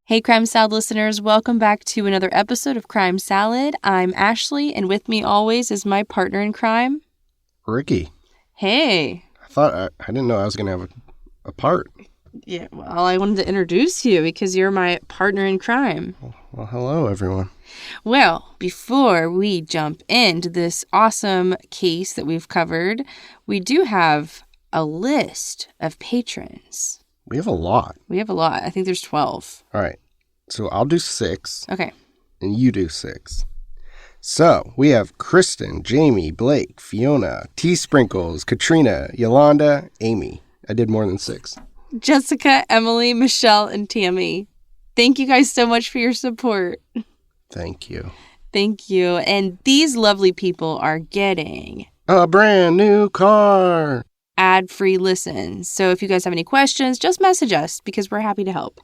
Hey, Crime Salad listeners, welcome back to another episode of Crime Salad. I'm Ashley, and with me always is my partner in crime, Ricky. Hey. I didn't know I was going to have a part. Yeah, well, I wanted to introduce you because you're my partner in crime. Well, hello, everyone. Well, before we jump into this awesome case that we've covered, we do have a list of patrons. We have a lot. I think there's 12. All right. So I'll do 6. Okay. And you do 6. So we have Kristen, Jamie, Blake, Fiona, T. Sprinkles, Katrina, Yolanda, Amy. I did more than 6. Jessica, Emily, Michelle, and Tammy. Thank you guys so much for your support. Thank you. Thank you. And these lovely people are getting a brand new car. Ad-free listens. So if you guys have any questions, just message us because we're happy to help.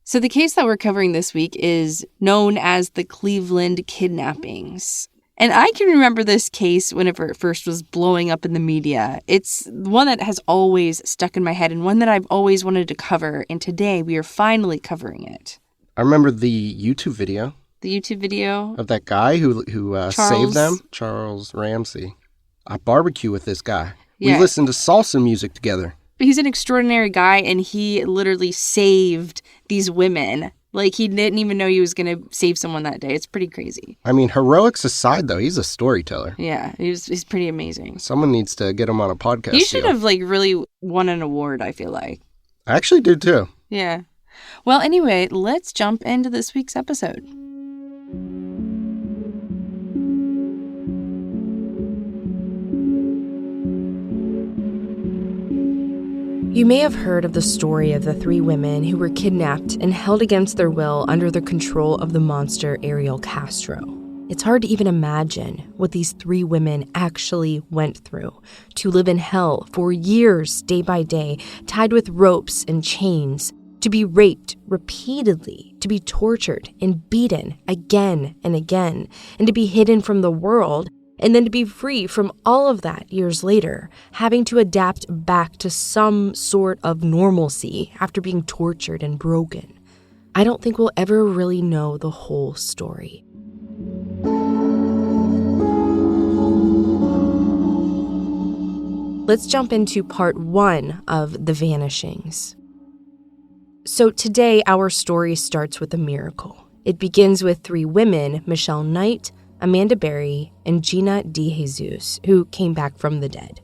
So the case that we're covering this week is known as the Cleveland kidnappings. And I can remember this case whenever it first was blowing up in the media. It's one that has always stuck in my head and one that I've always wanted to cover. And today we are finally covering it. I remember the YouTube video. The YouTube video? Of that guy who saved them, Charles Ramsey. I barbecue with this guy. Yeah. We listened to salsa music together. But he's an extraordinary guy, and he literally saved these women. Like, he didn't even know he was going to save someone that day. It's pretty crazy. I mean, heroics aside, though, he's a storyteller. Yeah, he's pretty amazing. Someone needs to get him on a podcast. You should have, really won an award, I feel like. I actually did, too. Yeah. Well, anyway, let's jump into this week's episode. You may have heard of the story of the 3 women who were kidnapped and held against their will under the control of the monster Ariel Castro. It's hard to even imagine what these 3 women actually went through, to live in hell for years, day by day, tied with ropes and chains, to be raped repeatedly, to be tortured and beaten again and again, and to be hidden from the world, and then to be free from all of that years later, having to adapt back to some sort of normalcy after being tortured and broken. I don't think we'll ever really know the whole story. Let's jump into part 1 of The Vanishings. So today, our story starts with a miracle. It begins with 3 women, Michelle Knight, Amanda Berry, and Gina DeJesus, who came back from the dead.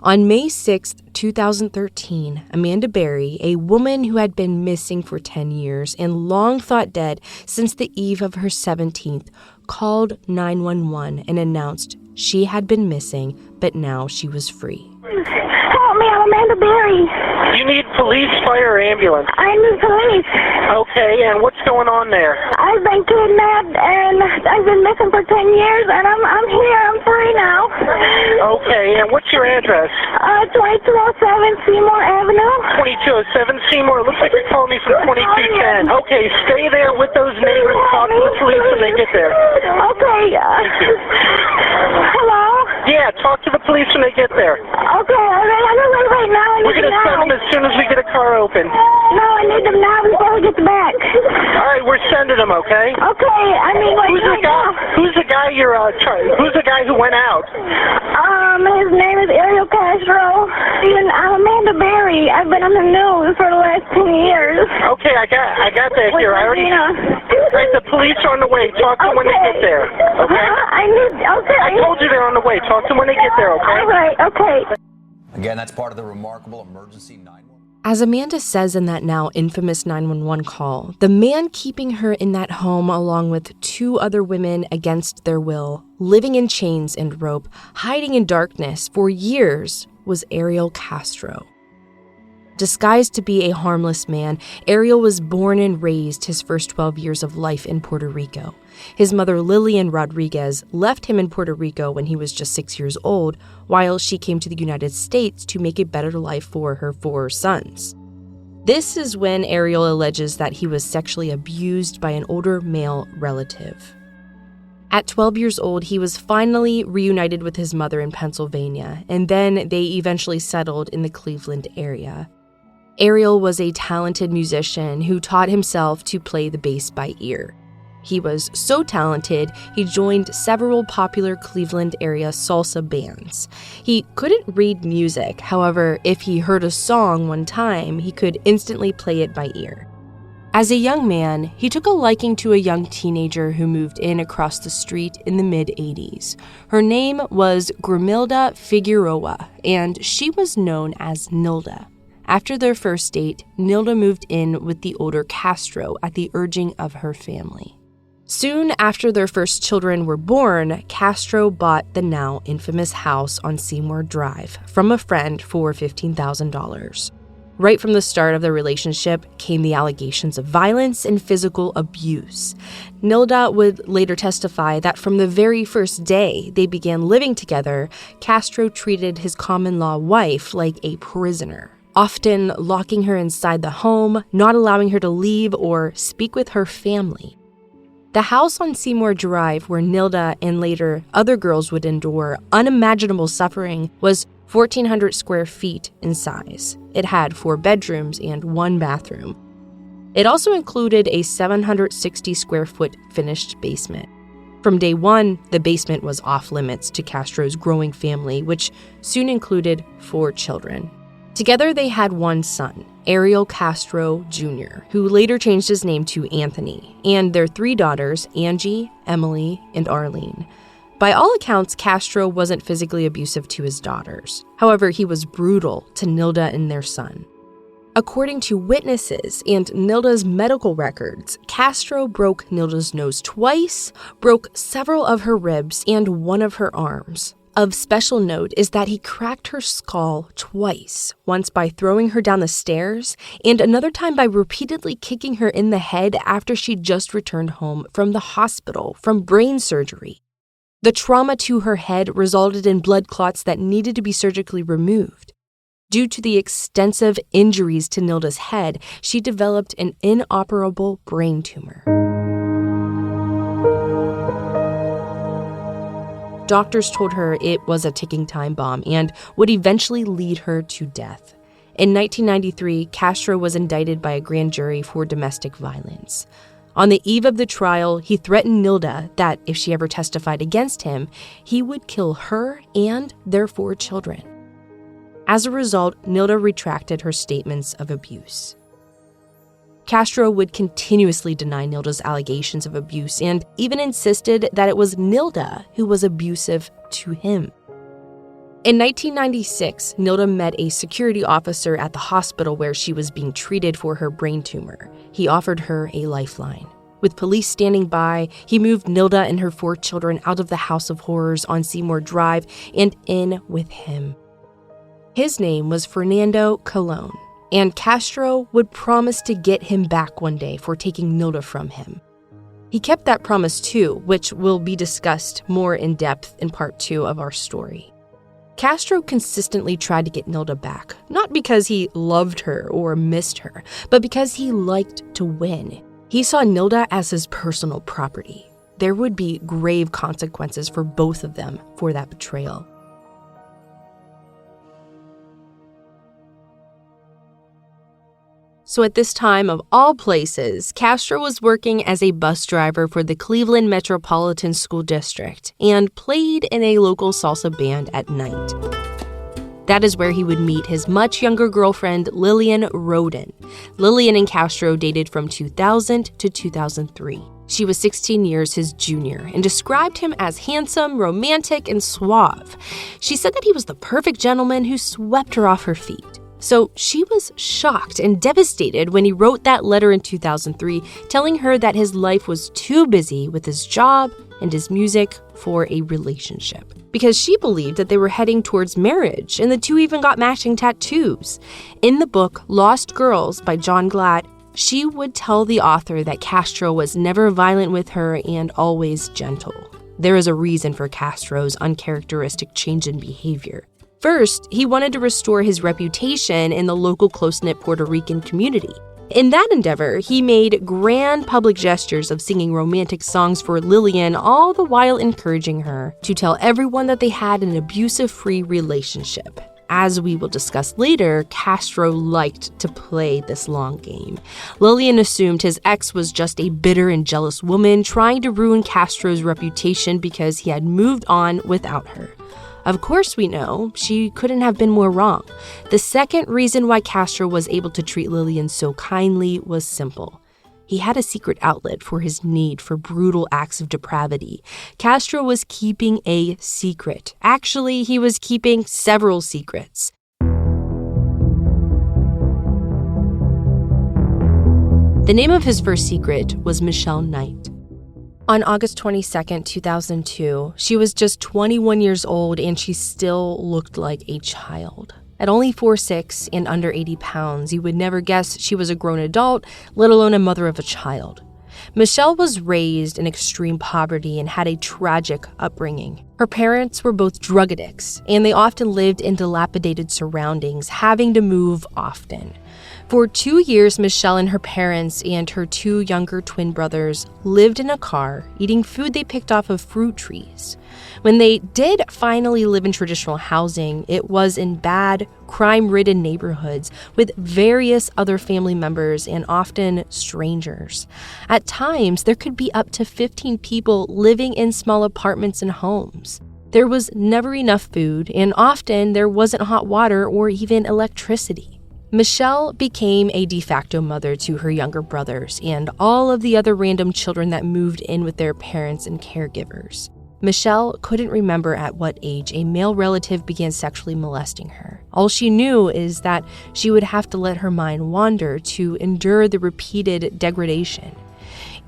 On May 6, 2013, Amanda Berry, a woman who had been missing for 10 years and long thought dead since the eve of her 17th, called 911 and announced she had been missing, but now she was free. Help me, I'm Amanda Berry. You need police, fire, or ambulance? I need police. Okay, and what's going on there? I've been kidnapped and I've been missing for 10 years and I'm here, I'm free now. Okay, and what's your address? 2207 Seymour Avenue. 2207 Seymour, looks like you're calling me from 2210. Okay, stay there with those neighbors, talk to the police when they get there. Okay. Thank you. Hello? Yeah, talk to the police when they get there. Okay, I'm gonna leave right now. We're going to send them as soon as we get a car open. No, I need them now before we get back. All right, we're sending them, okay? Okay, I mean, who's the guy who's the guy who went out? His name is Ariel Castro. I'm Amanda Berry. I've been on the news for the last 10 years. Okay, I got that here. I already. Right, the police are on the way. Talk to them when they get there. Okay. I told you they're on the way. Talk to them when they get there. Okay. All right. Okay. Again, that's part of the remarkable emergency 911. As Amanda says in that now infamous 911 call, the man keeping her in that home along with 2 other women against their will, living in chains and rope, hiding in darkness for years, was Ariel Castro. Disguised to be a harmless man, Ariel was born and raised his first 12 years of life in Puerto Rico. His mother, Lillian Rodriguez, left him in Puerto Rico when he was just 6 years old, while she came to the United States to make a better life for her 4 sons. This is when Ariel alleges that he was sexually abused by an older male relative. At 12 years old, he was finally reunited with his mother in Pennsylvania, and then they eventually settled in the Cleveland area. Ariel was a talented musician who taught himself to play the bass by ear. He was so talented, he joined several popular Cleveland area salsa bands. He couldn't read music, however, if he heard a song one time, he could instantly play it by ear. As a young man, he took a liking to a young teenager who moved in across the street in the mid-'80s. Her name was Grimilda Figueroa, and she was known as Nilda. After their first date, Nilda moved in with the older Castro at the urging of her family. Soon after their first children were born, Castro bought the now infamous house on Seymour Drive from a friend for $15,000. Right from the start of their relationship came the allegations of violence and physical abuse. Nilda would later testify that from the very first day they began living together, Castro treated his common-law wife like a prisoner, often locking her inside the home, not allowing her to leave or speak with her family. The house on Seymour Drive, where Nilda and later other girls would endure unimaginable suffering, was 1,400 square feet in size. It had 4 bedrooms and 1 bathroom. It also included a 760 square foot finished basement. From day one, the basement was off limits to Castro's growing family, which soon included 4 children. Together, they had 1 son, Ariel Castro Jr., who later changed his name to Anthony, and their 3 daughters, Angie, Emily, and Arlene. By all accounts, Castro wasn't physically abusive to his daughters. However, he was brutal to Nilda and their son. According to witnesses and Nilda's medical records, Castro broke Nilda's nose twice, broke several of her ribs, and 1 of her arms. Of special note is that he cracked her skull twice, once by throwing her down the stairs, and another time by repeatedly kicking her in the head after she just returned home from the hospital from brain surgery. The trauma to her head resulted in blood clots that needed to be surgically removed. Due to the extensive injuries to Nilda's head, she developed an inoperable brain tumor. Doctors told her it was a ticking time bomb and would eventually lead her to death. In 1993, Castro was indicted by a grand jury for domestic violence. On the eve of the trial, he threatened Nilda that if she ever testified against him, he would kill her and their 4 children. As a result, Nilda retracted her statements of abuse. Castro would continuously deny Nilda's allegations of abuse and even insisted that it was Nilda who was abusive to him. In 1996, Nilda met a security officer at the hospital where she was being treated for her brain tumor. He offered her a lifeline. With police standing by, he moved Nilda and her 4 children out of the House of Horrors on Seymour Drive and in with him. His name was Fernando Colon, and Castro would promise to get him back one day for taking Nilda from him. He kept that promise too, which will be discussed more in depth in part 2 of our story. Castro consistently tried to get Nilda back, not because he loved her or missed her, but because he liked to win. He saw Nilda as his personal property. There would be grave consequences for both of them for that betrayal. So at this time of all places, Castro was working as a bus driver for the Cleveland Metropolitan School District and played in a local salsa band at night. That is where he would meet his much younger girlfriend, Lillian Roden. Lillian and Castro dated from 2000 to 2003. She was 16 years his junior and described him as handsome, romantic, and suave. She said that he was the perfect gentleman who swept her off her feet. So she was shocked and devastated when he wrote that letter in 2003 telling her that his life was too busy with his job and his music for a relationship. Because she believed that they were heading towards marriage, and the two even got matching tattoos. In the book Lost Girls by John Glatt, she would tell the author that Castro was never violent with her and always gentle. There is a reason for Castro's uncharacteristic change in behavior. First, he wanted to restore his reputation in the local close-knit Puerto Rican community. In that endeavor, he made grand public gestures of singing romantic songs for Lillian, all the while encouraging her to tell everyone that they had an abusive-free relationship. As we will discuss later, Castro liked to play this long game. Lillian assumed his ex was just a bitter and jealous woman trying to ruin Castro's reputation because he had moved on without her. Of course we know she couldn't have been more wrong. The second reason why Castro was able to treat Lillian so kindly was simple. He had a secret outlet for his need for brutal acts of depravity. Castro was keeping a secret. Actually, he was keeping several secrets. The name of his first secret was Michelle Knight. On August 22, 2002, she was just 21 years old and she still looked like a child. At only 4'6" and under 80 pounds, you would never guess she was a grown adult, let alone a mother of a child. Michelle was raised in extreme poverty and had a tragic upbringing. Her parents were both drug addicts, and they often lived in dilapidated surroundings, having to move often. For 2 years, Michelle and her parents and her 2 younger twin brothers lived in a car, eating food they picked off of fruit trees. When they did finally live in traditional housing, it was in bad, crime-ridden neighborhoods with various other family members and often strangers. At times, there could be up to 15 people living in small apartments and homes. There was never enough food, and often there wasn't hot water or even electricity. Michelle became a de facto mother to her younger brothers and all of the other random children that moved in with their parents and caregivers. Michelle couldn't remember at what age a male relative began sexually molesting her. All she knew is that she would have to let her mind wander to endure the repeated degradation.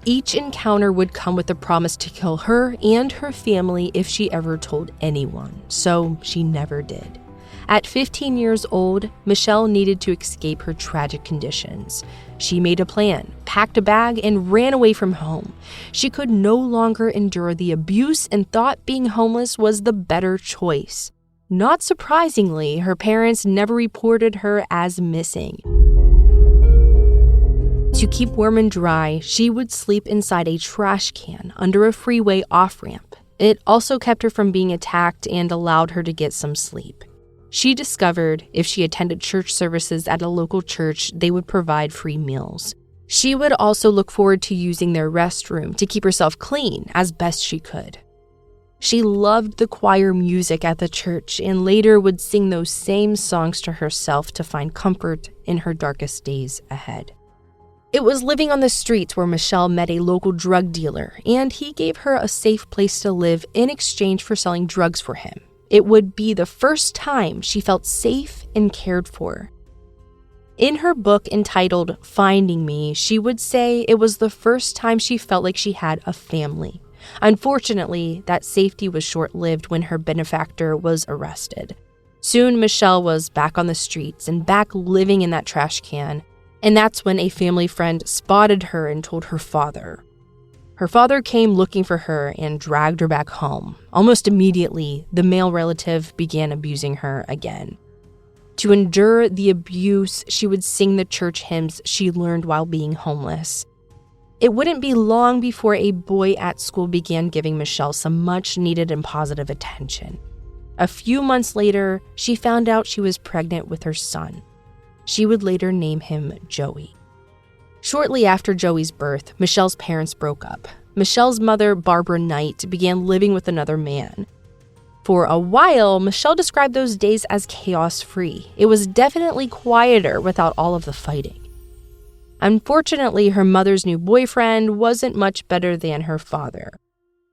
Each encounter would come with a promise to kill her and her family if she ever told anyone, so she never did. At 15 years old, Michelle needed to escape her tragic conditions. She made a plan, packed a bag, and ran away from home. She could no longer endure the abuse and thought being homeless was the better choice. Not surprisingly, her parents never reported her as missing. To keep warm and dry, she would sleep inside a trash can under a freeway off-ramp. It also kept her from being attacked and allowed her to get some sleep. She discovered if she attended church services at a local church, they would provide free meals. She would also look forward to using their restroom to keep herself clean as best she could. She loved the choir music at the church and later would sing those same songs to herself to find comfort in her darkest days ahead. It was living on the streets where Michelle met a local drug dealer, and he gave her a safe place to live in exchange for selling drugs for him. It would be the first time she felt safe and cared for. In her book entitled Finding Me, she would say it was the first time she felt like she had a family. Unfortunately, that safety was short-lived when her benefactor was arrested. Soon, Michelle was back on the streets and back living in that trash can, and that's when a family friend spotted her and told her father. Her father came looking for her and dragged her back home. Almost immediately, the male relative began abusing her again. To endure the abuse, she would sing the church hymns she learned while being homeless. It wouldn't be long before a boy at school began giving Michelle some much-needed and positive attention. A few months later, she found out she was pregnant with her son. She would later name him Joey. Shortly after Joey's birth, Michelle's parents broke up. Michelle's mother, Barbara Knight, began living with another man. For a while, Michelle described those days as chaos-free. It was definitely quieter without all of the fighting. Unfortunately, her mother's new boyfriend wasn't much better than her father.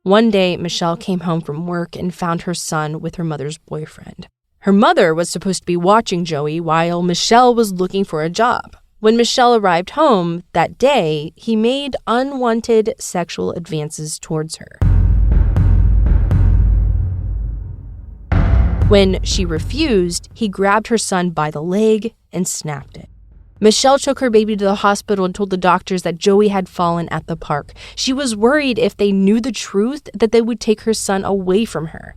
One day, Michelle came home from work and found her son with her mother's boyfriend. Her mother was supposed to be watching Joey while Michelle was looking for a job. When Michelle arrived home that day, he made unwanted sexual advances towards her. When she refused, he grabbed her son by the leg and snapped it. Michelle took her baby to the hospital and told the doctors that Joey had fallen at the park. She was worried if they knew the truth that they would take her son away from her.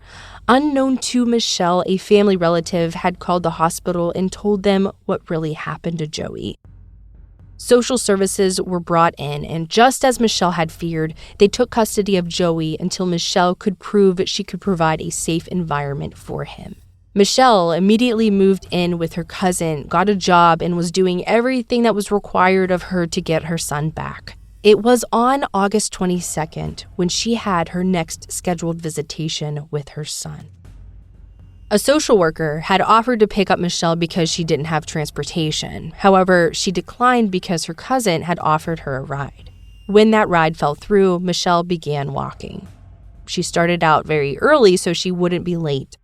Unknown to Michelle, a family relative had called the hospital and told them what really happened to Joey. Social services were brought in, and just as Michelle had feared, they took custody of Joey until Michelle could prove she could provide a safe environment for him. Michelle immediately moved in with her cousin, got a job, and was doing everything that was required of her to get her son back. It was on August 22nd when she had her next scheduled visitation with her son. A social worker had offered to pick up Michelle because she didn't have transportation. However, she declined because her cousin had offered her a ride. When that ride fell through, Michelle began walking. She started out very early so she wouldn't be late.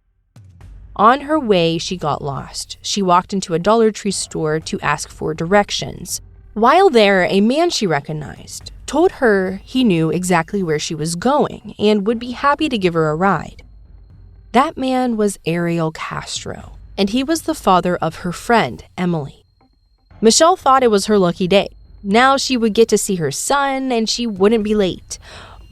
On her way, she got lost. She walked into a Dollar Tree store to ask for directions. While there, a man she recognized told her he knew exactly where she was going and would be happy to give her a ride. That man was Ariel Castro, and he was the father of her friend, Emily. Michelle thought it was her lucky day. Now she would get to see her son, and she wouldn't be late.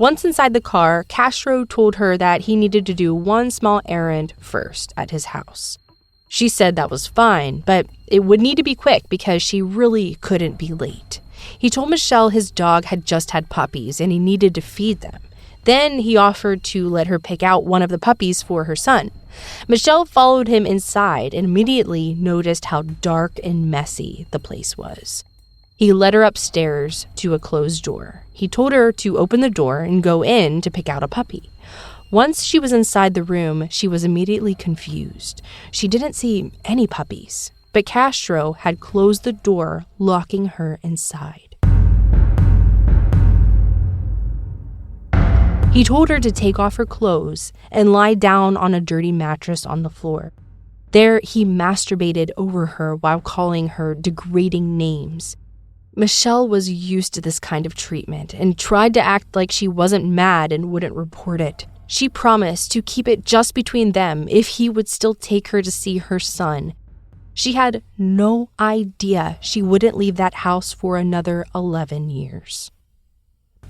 Once inside the car, Castro told her that he needed to do one small errand first at his house. She said that was fine, but it would need to be quick because she really couldn't be late. He told Michelle his dog had just had puppies and he needed to feed them. Then he offered to let her pick out one of the puppies for her son. Michelle followed him inside and immediately noticed how dark and messy the place was. He led her upstairs to a closed door. He told her to open the door and go in to pick out a puppy. Once she was inside the room, she was immediately confused. She didn't see any puppies, but Castro had closed the door, locking her inside. He told her to take off her clothes and lie down on a dirty mattress on the floor. There, he masturbated over her while calling her degrading names. Michelle was used to this kind of treatment and tried to act like she wasn't mad and wouldn't report it. She promised to keep it just between them if he would still take her to see her son. She had no idea she wouldn't leave that house for another 11 years.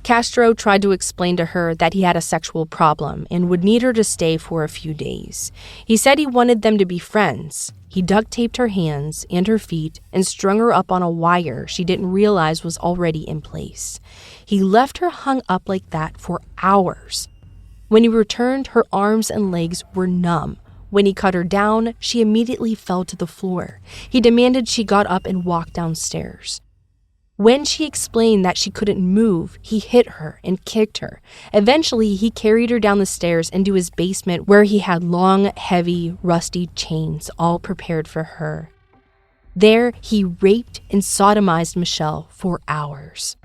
Castro tried to explain to her that he had a sexual problem and would need her to stay for a few days. He said he wanted them to be friends. He duct taped her hands and her feet and strung her up on a wire she didn't realize was already in place. He left her hung up like that for hours. When he returned, her arms and legs were numb. When he cut her down, she immediately fell to the floor. He demanded she got up and walk downstairs. When she explained that she couldn't move, he hit her and kicked her. Eventually, he carried her down the stairs into his basement where he had long, heavy, rusty chains all prepared for her. There, he raped and sodomized Michelle for hours.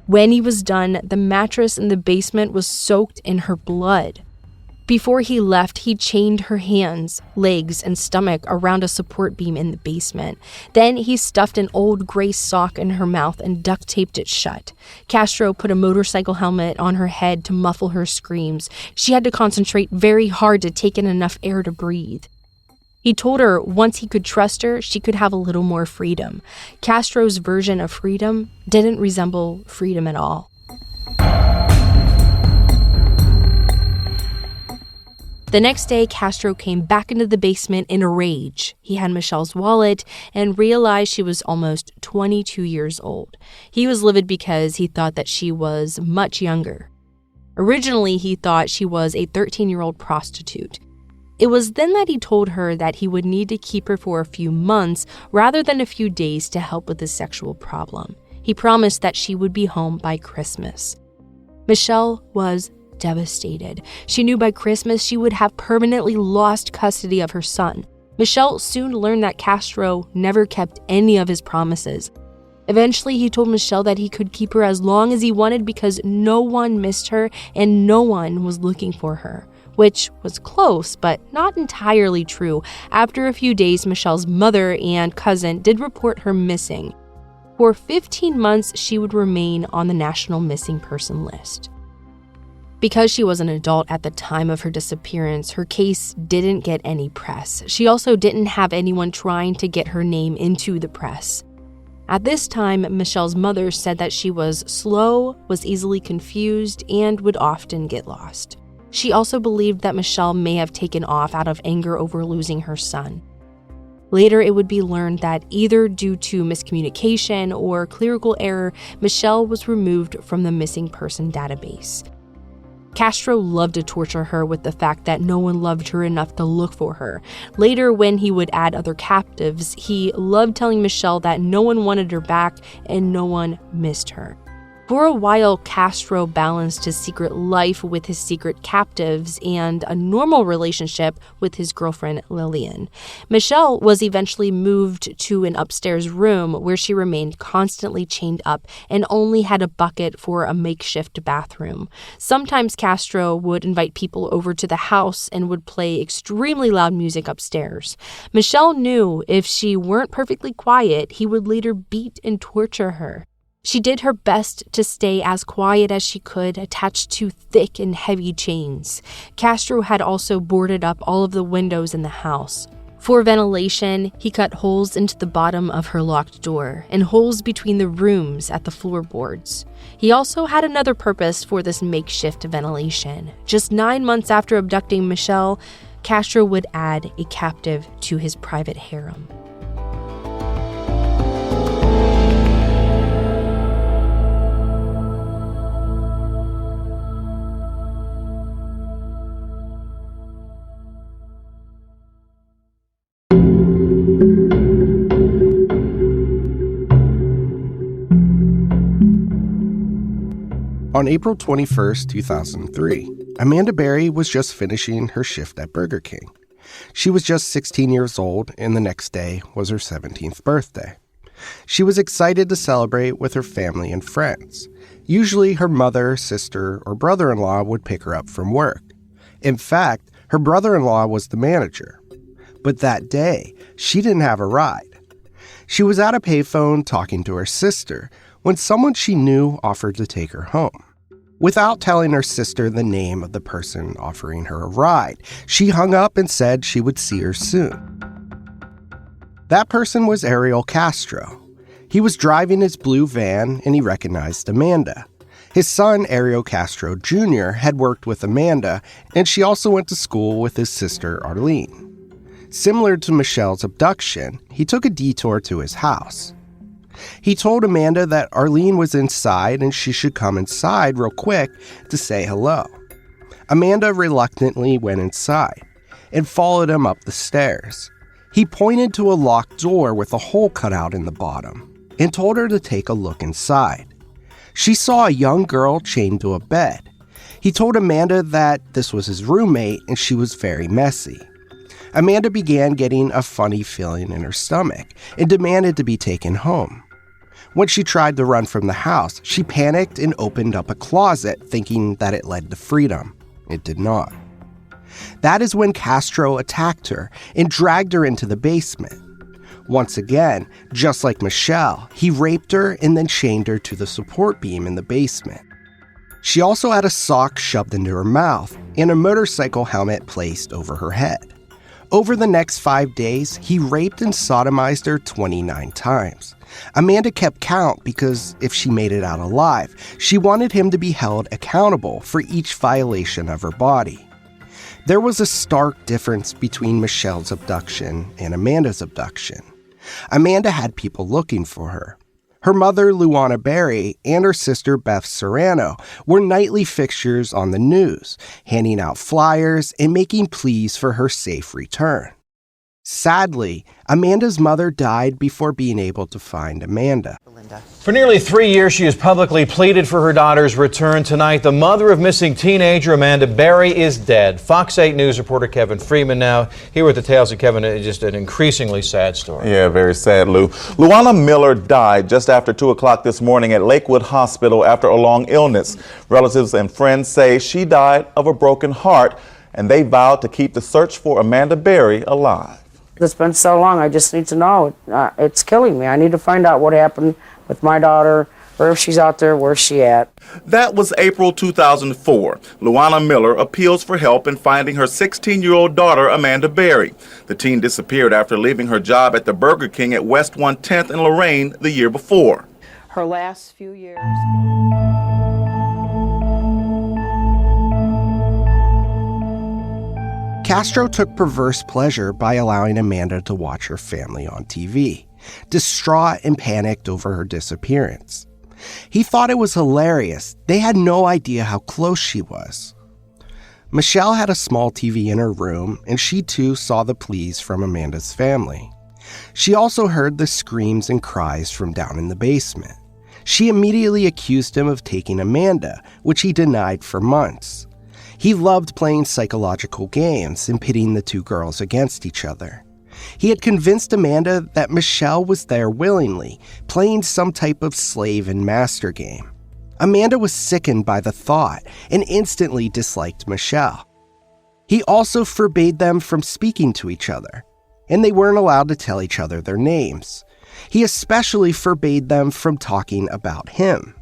When he was done, the mattress in the basement was soaked in her blood. Before he left, he chained her hands, legs, and stomach around a support beam in the basement. Then he stuffed an old gray sock in her mouth and duct taped it shut. Castro put a motorcycle helmet on her head to muffle her screams. She had to concentrate very hard to take in enough air to breathe. He told her once he could trust her, she could have a little more freedom. Castro's version of freedom didn't resemble freedom at all. The next day, Castro came back into the basement in a rage. He had Michelle's wallet and realized she was almost 22 years old. He was livid because he thought that she was much younger. Originally, he thought she was a 13-year-old prostitute. It was then that he told her that he would need to keep her for a few months rather than a few days to help with his sexual problem. He promised that she would be home by Christmas. Michelle was devastated. She knew by Christmas she would have permanently lost custody of her son. Michelle soon learned that Castro never kept any of his promises. Eventually, he told Michelle that he could keep her as long as he wanted because no one missed her and no one was looking for her, which was close but not entirely true. After a few days, Michelle's mother and cousin did report her missing. For 15 months, she would remain on the National Missing Person list. Because she was an adult at the time of her disappearance, her case didn't get any press. She also didn't have anyone trying to get her name into the press. At this time, Michelle's mother said that she was slow, was easily confused, and would often get lost. She also believed that Michelle may have taken off out of anger over losing her son. Later, it would be learned that either due to miscommunication or clerical error, Michelle was removed from the missing person database. Castro loved to torture her with the fact that no one loved her enough to look for her. Later, when he would add other captives, he loved telling Michelle that no one wanted her back and no one missed her. For a while, Castro balanced his secret life with his secret captives and a normal relationship with his girlfriend, Lillian. Michelle was eventually moved to an upstairs room where she remained constantly chained up and only had a bucket for a makeshift bathroom. Sometimes Castro would invite people over to the house and would play extremely loud music upstairs. Michelle knew if she weren't perfectly quiet, he would later beat and torture her. She did her best to stay as quiet as she could, attached to thick and heavy chains. Castro had also boarded up all of the windows in the house. For ventilation, he cut holes into the bottom of her locked door and holes between the rooms at the floorboards. He also had another purpose for this makeshift ventilation. Just 9 months after abducting Michelle, Castro would add a captive to his private harem. On April 21st, 2003, Amanda Berry was just finishing her shift at Burger King. She was just 16 years old, and the next day was her 17th birthday. She was excited to celebrate with her family and friends. Usually her mother, sister, or brother-in-law would pick her up from work. In fact, her brother-in-law was the manager. But that day, she didn't have a ride. She was at a payphone talking to her sister when someone she knew offered to take her home. Without telling her sister the name of the person offering her a ride, she hung up and said she would see her soon. That person was Ariel Castro. He was driving his blue van and he recognized Amanda. His son, Ariel Castro Jr., had worked with Amanda, and she also went to school with his sister, Arlene. Similar to Michelle's abduction, he took a detour to his house. He told Amanda that Arlene was inside and she should come inside real quick to say hello. Amanda reluctantly went inside and followed him up the stairs. He pointed to a locked door with a hole cut out in the bottom and told her to take a look inside. She saw a young girl chained to a bed. He told Amanda that this was his roommate and she was very messy. Amanda began getting a funny feeling in her stomach and demanded to be taken home. When she tried to run from the house, she panicked and opened up a closet, thinking that it led to freedom. It did not. That is when Castro attacked her and dragged her into the basement. Once again, just like Michelle, he raped her and then chained her to the support beam in the basement. She also had a sock shoved into her mouth and a motorcycle helmet placed over her head. Over the next 5 days, he raped and sodomized her 29 times. Amanda kept count because if she made it out alive, she wanted him to be held accountable for each violation of her body. There was a stark difference between Michelle's abduction and Amanda's abduction. Amanda had people looking for her. Her mother, Luana Berry, and her sister, Beth Serrano, were nightly fixtures on the news, handing out flyers and making pleas for her safe return. Sadly, Amanda's mother died before being able to find Amanda. For nearly 3 years, she has publicly pleaded for her daughter's return. Tonight, the mother of missing teenager Amanda Berry is dead. Fox 8 News reporter Kevin Freeman now. Here with the tales of Kevin, just an increasingly sad story. Yeah, very sad, Lou. Luana Miller died just after 2 o'clock this morning at Lakewood Hospital after a long illness. Relatives and friends say she died of a broken heart, and they vowed to keep the search for Amanda Berry alive. It's been so long, I just need to know. It's killing me. I need to find out what happened with my daughter, or if she's out there, where's she at? That was April 2004. Luana Miller appeals for help in finding her 16-year-old daughter, Amanda Berry. The teen disappeared after leaving her job at the Burger King at West 110th in Lorraine the year before. Her last few years. Castro took perverse pleasure by allowing Amanda to watch her family on TV, distraught and panicked over her disappearance. He thought it was hilarious. They had no idea how close she was. Michelle had a small TV in her room, and she too saw the pleas from Amanda's family. She also heard the screams and cries from down in the basement. She immediately accused him of taking Amanda, which he denied for months. He loved playing psychological games and pitting the two girls against each other. He had convinced Amanda that Michelle was there willingly, playing some type of slave and master game. Amanda was sickened by the thought and instantly disliked Michelle. He also forbade them from speaking to each other, and they weren't allowed to tell each other their names. He especially forbade them from talking about him.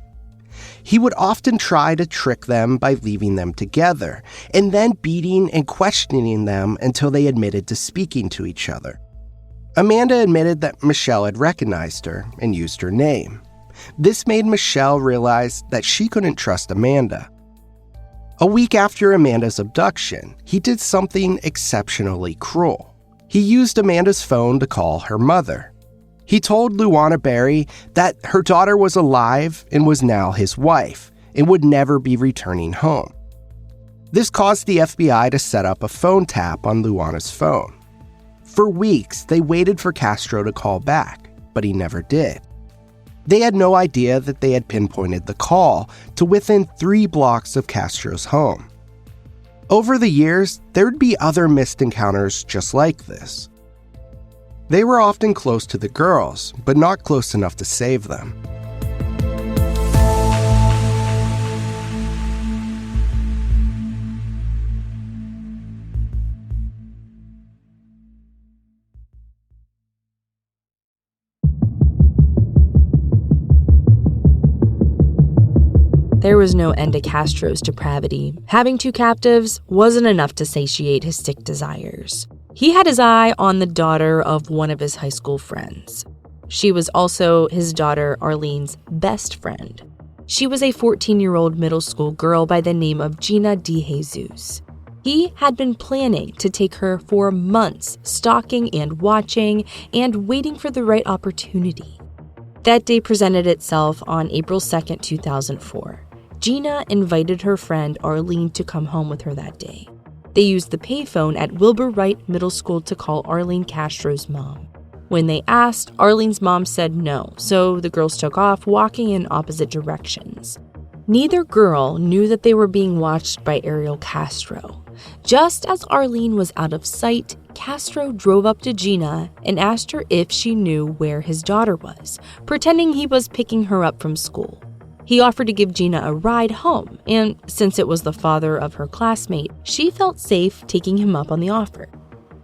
He would often try to trick them by leaving them together, and then beating and questioning them until they admitted to speaking to each other. Amanda admitted that Michelle had recognized her and used her name. This made Michelle realize that she couldn't trust Amanda. A week after Amanda's abduction, he did something exceptionally cruel. He used Amanda's phone to call her mother. He told Luana Berry that her daughter was alive and was now his wife and would never be returning home. This caused the FBI to set up a phone tap on Luana's phone. For weeks, they waited for Castro to call back, but he never did. They had no idea that they had pinpointed the call to within 3 blocks of Castro's home. Over the years, there would be other missed encounters just like this. They were often close to the girls, but not close enough to save them. There was no end to Castro's depravity. Having 2 captives wasn't enough to satiate his sick desires. He had his eye on the daughter of one of his high school friends. She was also his daughter Arlene's best friend. She was a 14-year-old middle school girl by the name of Gina DeJesus. He had been planning to take her for months, stalking and watching and waiting for the right opportunity. That day presented itself on April 2nd, 2004. Gina invited her friend Arlene to come home with her that day. They used the payphone at Wilbur Wright Middle School to call Arlene Castro's mom. When they asked, Arlene's mom said no, so the girls took off, walking in opposite directions. Neither girl knew that they were being watched by Ariel Castro. Just as Arlene was out of sight, Castro drove up to Gina and asked her if she knew where his daughter was, pretending he was picking her up from school. He offered to give Gina a ride home, and since it was the father of her classmate, she felt safe taking him up on the offer.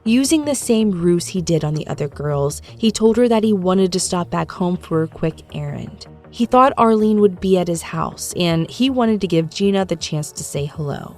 Using the same ruse he did on the other girls, he told her that he wanted to stop back home for a quick errand. He thought Arlene would be at his house, and he wanted to give Gina the chance to say hello.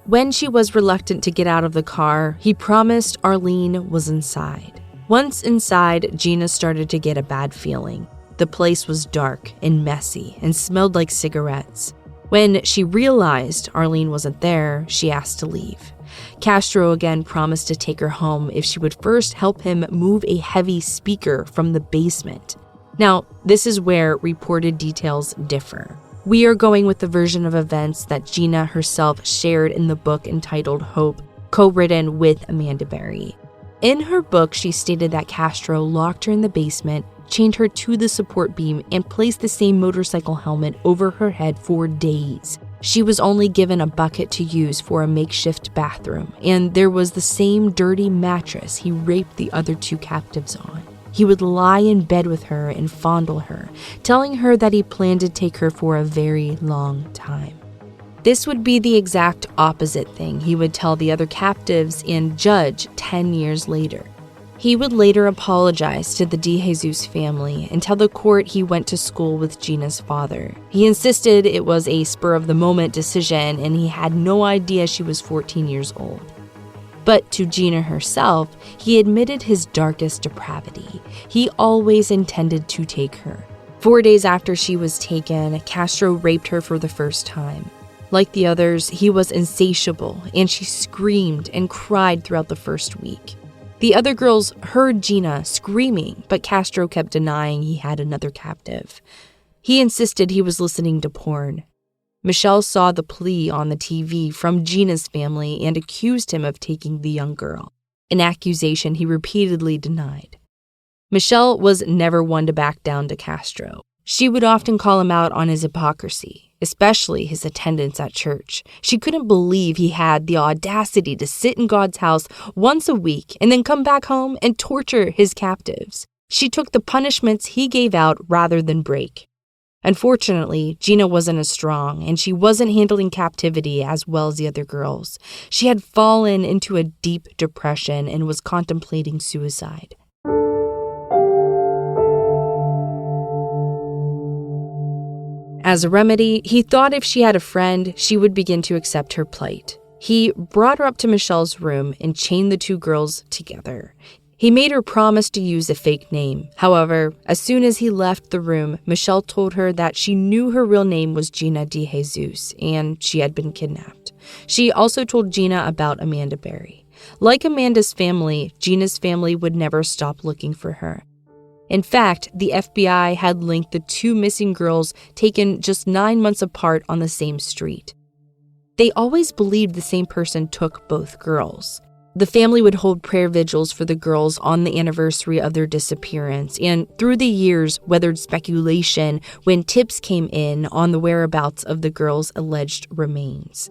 When she was reluctant to get out of the car, he promised Arlene was inside. Once inside, Gina started to get a bad feeling. The place was dark and messy and smelled like cigarettes. When she realized Arlene wasn't there, she asked to leave. Castro again promised to take her home if she would first help him move a heavy speaker from the basement. Now, this is where reported details differ. We are going with the version of events that Gina herself shared in the book entitled Hope, co-written with Amanda Berry. In her book, she stated that Castro locked her in the basement, chained her to the support beam, and placed the same motorcycle helmet over her head for days. She was only given a bucket to use for a makeshift bathroom, and there was the same dirty mattress he raped the other 2 captives on. He would lie in bed with her and fondle her, telling her that he planned to take her for a very long time. This would be the exact opposite thing he would tell the other captives and judge 10 years later. He would later apologize to the DeJesus family and tell the court he went to school with Gina's father. He insisted it was a spur-of-the-moment decision and he had no idea she was 14 years old. But to Gina herself, he admitted his darkest depravity. He always intended to take her. 4 days after she was taken, Castro raped her for the first time. Like the others, he was insatiable, and she screamed and cried throughout the first week. The other girls heard Gina screaming, but Castro kept denying he had another captive. He insisted he was listening to porn. Michelle saw the plea on the TV from Gina's family and accused him of taking the young girl, an accusation he repeatedly denied. Michelle was never one to back down to Castro. She would often call him out on his hypocrisy, especially his attendance at church. She couldn't believe he had the audacity to sit in God's house once a week and then come back home and torture his captives. She took the punishments he gave out rather than break. Unfortunately, Gina wasn't as strong, and she wasn't handling captivity as well as the other girls. She had fallen into a deep depression and was contemplating suicide. As a remedy, he thought if she had a friend, she would begin to accept her plight. He brought her up to Michelle's room and chained the two girls together. He made her promise to use a fake name. However, as soon as he left the room, Michelle told her that she knew her real name was Gina de Jesus and she had been kidnapped. She also told Gina about Amanda Berry. Like Amanda's family, Gina's family would never stop looking for her. In fact, the FBI had linked the two missing girls taken just 9 months apart on the same street. They always believed the same person took both girls. The family would hold prayer vigils for the girls on the anniversary of their disappearance, and through the years weathered speculation when tips came in on the whereabouts of the girls' alleged remains.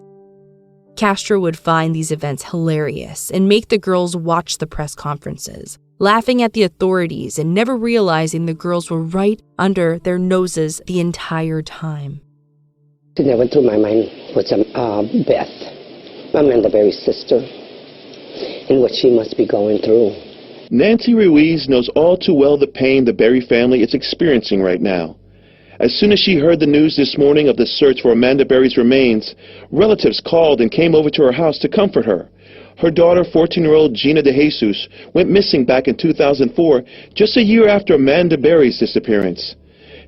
Castro would find these events hilarious and make the girls watch the press conferences, laughing at the authorities and never realizing the girls were right under their noses the entire time. The thing that went through my mind was Beth, Amanda Berry's sister, and what she must be going through. Nancy Ruiz knows all too well the pain the Berry family is experiencing right now. As soon as she heard the news this morning of the search for Amanda Berry's remains, relatives called and came over to her house to comfort her. Her daughter, 14-year-old Gina de Jesus, went missing back in 2004, just a year after Amanda Berry's disappearance.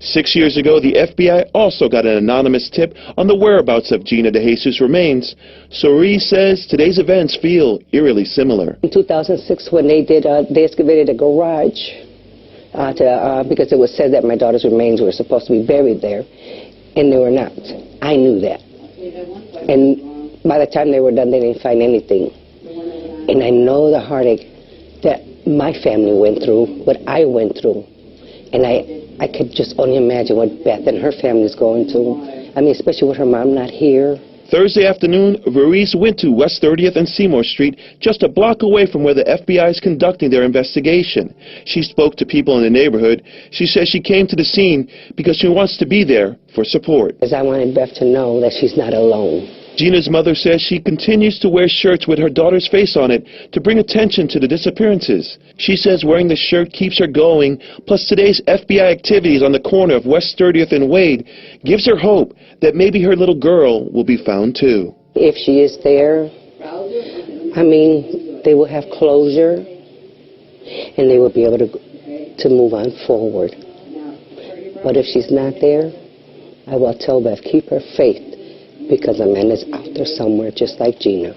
6 years ago, the FBI also got an anonymous tip on the whereabouts of Gina de Jesus' remains. So Ruiz says today's events feel eerily similar. In 2006, when they excavated a garage, because it was said that my daughter's remains were supposed to be buried there, and they were not. I knew that. And by the time they were done, they didn't find anything. And I know the heartache that my family went through, what I went through. And I could just only imagine what Beth and her family's going through. I mean, especially with her mom not here. Thursday afternoon, Ruiz went to West 30th and Seymour Street, just a block away from where the FBI is conducting their investigation. She spoke to people in the neighborhood. She says she came to the scene because she wants to be there for support. Because I wanted Beth to know that she's not alone. Gina's mother says she continues to wear shirts with her daughter's face on it to bring attention to the disappearances. She says wearing the shirt keeps her going, plus today's FBI activities on the corner of West 30th and Wade gives her hope that maybe her little girl will be found too. If she is there, I mean, they will have closure and they will be able to move on forward. But if she's not there, I will tell Beth, keep her faith. Because Amanda's out there somewhere just like Gina.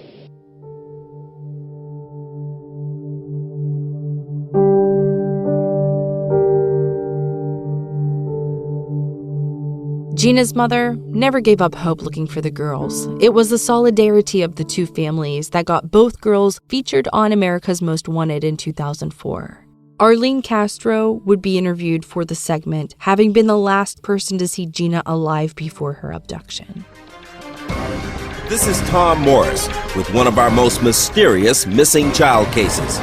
Gina's mother never gave up hope looking for the girls. It was the solidarity of the two families that got both girls featured on America's Most Wanted in 2004. Arlene Castro would be interviewed for the segment, having been the last person to see Gina alive before her abduction. This is Tom Morris with one of our most mysterious missing child cases.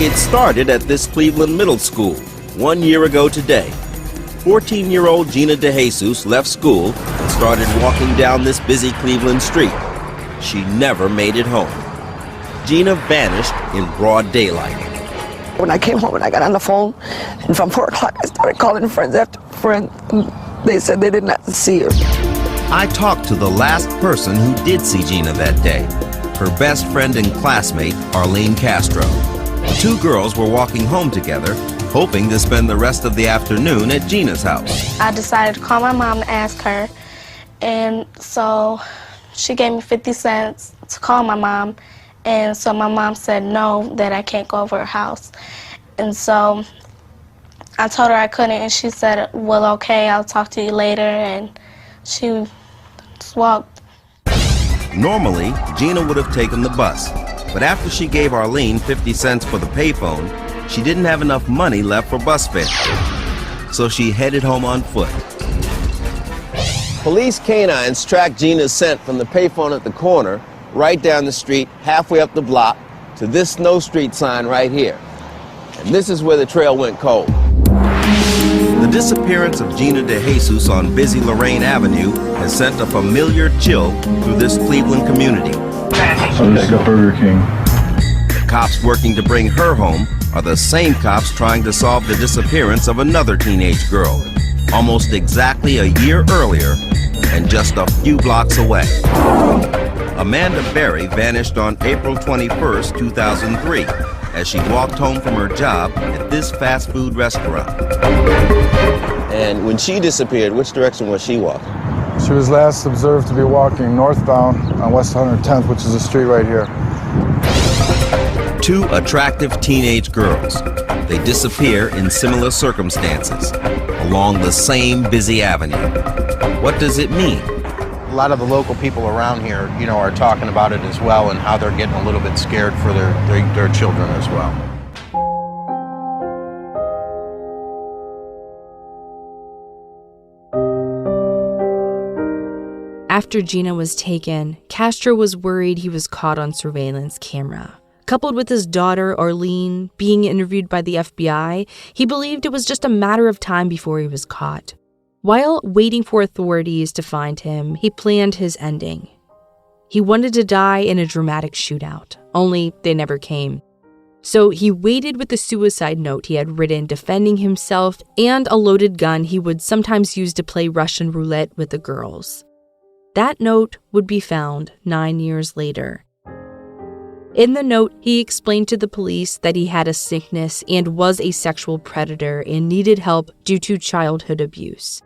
It started at this Cleveland middle school 1 year ago today. 14-year-old Gina de Jesus left school and started walking down this busy Cleveland street. She never made it home. Gina vanished in broad daylight. When I came home and I got on the phone, and from 4 o'clock I started calling friends after friends. They said they did not see her. I talked to the last person who did see Gina that day, her best friend and classmate, Arlene Castro. The two girls were walking home together, hoping to spend the rest of the afternoon at Gina's house. I decided to call my mom and ask her, and so she gave me 50 cents to call my mom, and so my mom said no, that I can't go over her house. And so I told her I couldn't, and she said, well, okay, I'll talk to you later, and she just walked. Normally, Gina would have taken the bus, but after she gave Arlene 50 cents for the payphone, she didn't have enough money left for bus fare. So she headed home on foot. Police canines tracked Gina's scent from the payphone at the corner, right down the street, halfway up the block, to this No Street sign right here. And this is where the trail went cold. The disappearance of Gina DeJesus on busy Lorraine Avenue has sent a familiar chill through this Cleveland community. So this is a Burger King. The cops working to bring her home are the same cops trying to solve the disappearance of another teenage girl, almost exactly a year earlier and just a few blocks away. Amanda Berry vanished on April 21st, 2003, as she walked home from her job at this fast food restaurant. And when she disappeared, which direction was she walking? She was last observed to be walking northbound on West 110th, which is a street right here. Two attractive teenage girls. They disappear in similar circumstances, along the same busy avenue. What does it mean? A lot of the local people around here, are talking about it as well and how they're getting a little bit scared for their children as well. After Gina was taken, Castro was worried he was caught on surveillance camera. Coupled with his daughter, Arlene, being interviewed by the FBI, he believed it was just a matter of time before he was caught. While waiting for authorities to find him, he planned his ending. He wanted to die in a dramatic shootout, only they never came. So he waited with the suicide note he had written defending himself and a loaded gun he would sometimes use to play Russian roulette with the girls. That note would be found 9 years later. In the note, he explained to the police that he had a sickness and was a sexual predator and needed help due to childhood abuse.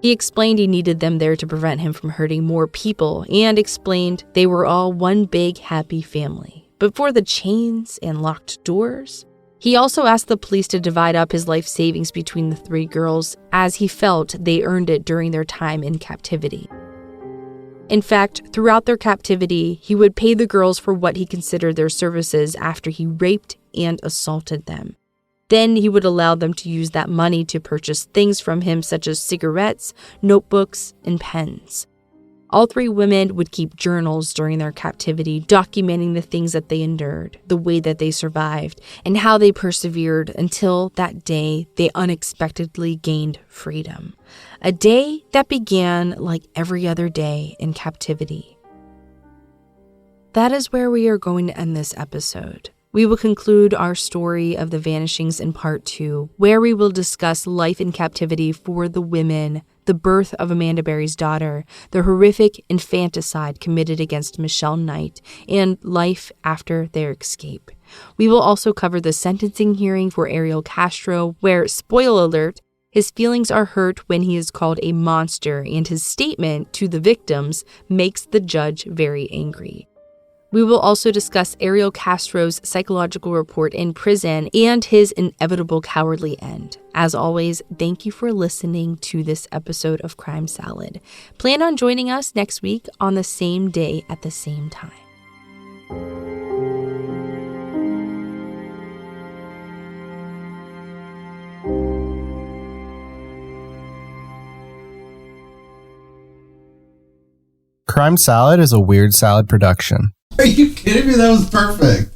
He explained he needed them there to prevent him from hurting more people and explained they were all one big happy family. But for the chains and locked doors, he also asked the police to divide up his life savings between the three girls as he felt they earned it during their time in captivity. In fact, throughout their captivity, he would pay the girls for what he considered their services after he raped and assaulted them. Then he would allow them to use that money to purchase things from him such as cigarettes, notebooks, and pens. All three women would keep journals during their captivity, documenting the things that they endured, the way that they survived, and how they persevered until that day they unexpectedly gained freedom. A day that began like every other day in captivity. That is where we are going to end this episode. We will conclude our story of the Vanishings in part 2, where we will discuss life in captivity for the women, the birth of Amanda Berry's daughter, the horrific infanticide committed against Michelle Knight, and life after their escape. We will also cover the sentencing hearing for Ariel Castro, where, spoiler alert, his feelings are hurt when he is called a monster, and his statement to the victims makes the judge very angry. We will also discuss Ariel Castro's psychological report in prison and his inevitable cowardly end. As always, thank you for listening to this episode of Crime Salad. Plan on joining us next week on the same day at the same time. Crime Salad is a Weird Salad production. Are you kidding me? That was perfect.